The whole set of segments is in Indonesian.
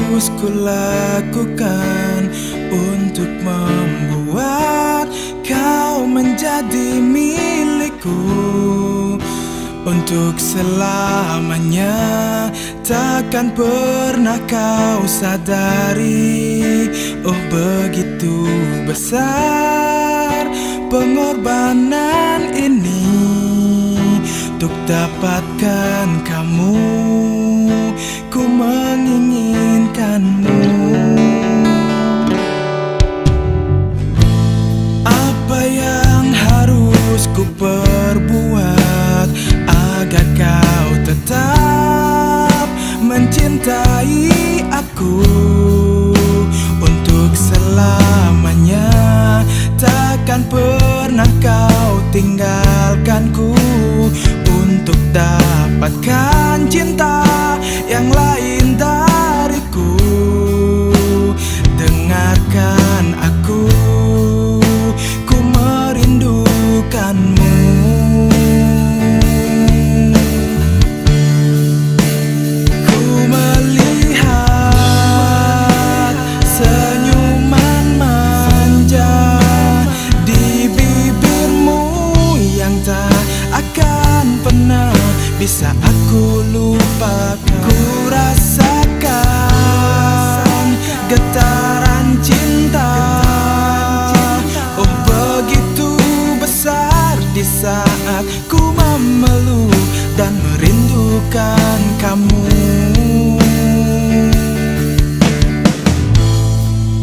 harus kulakukan untuk membuat kau menjadi milikku untuk selamanya? Takkan pernah kau sadari, oh begitu besar pengorbanan ini untuk dapatkan kamu. Ku menginginkanmu. Apa yang harus ku perbuat agar kau tetap mencintai aku untuk selamanya? Takkan pernah kau tinggalkanku untuk dapatkan cinta yang lain dariku. Dengarkan aku, ku merindukanmu. Ku melihat senyuman manja di bibirmu yang tak akan pernah bisa aku lupakan. Ku rasakan getaran cinta, oh begitu besar di saat ku memeluk dan merindukan kamu.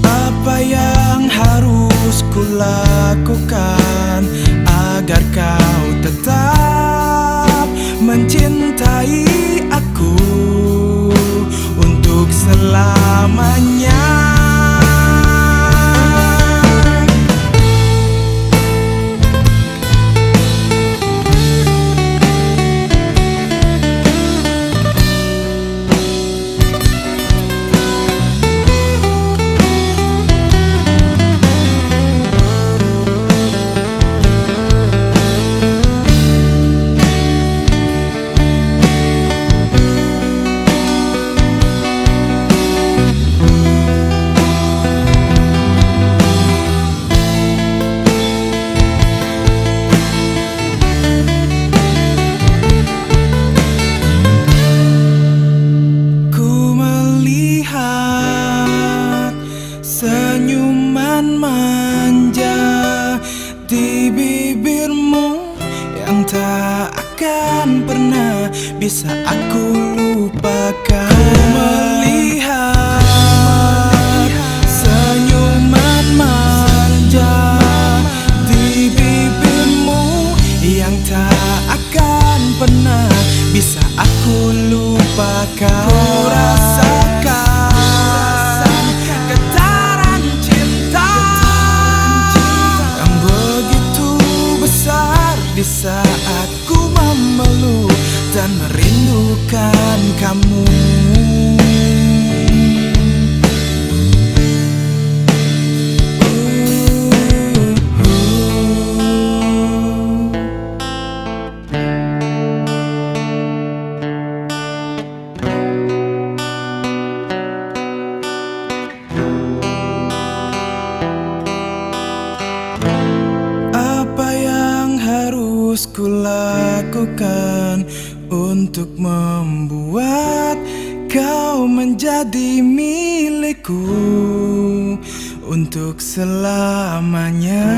Apa yang harus kulakukan agar kau tetap mencintai aku untuk selamanya? Senyuman manja di bibirmu yang tak akan pernah bisa aku lupakan. Ku melihat senyuman manja di bibirmu yang tak akan pernah bisa aku lupakan. Ku rasakan di saat ku memeluk dan merindukan kamu. Kulakukan untuk membuat kau menjadi milikku untuk selamanya.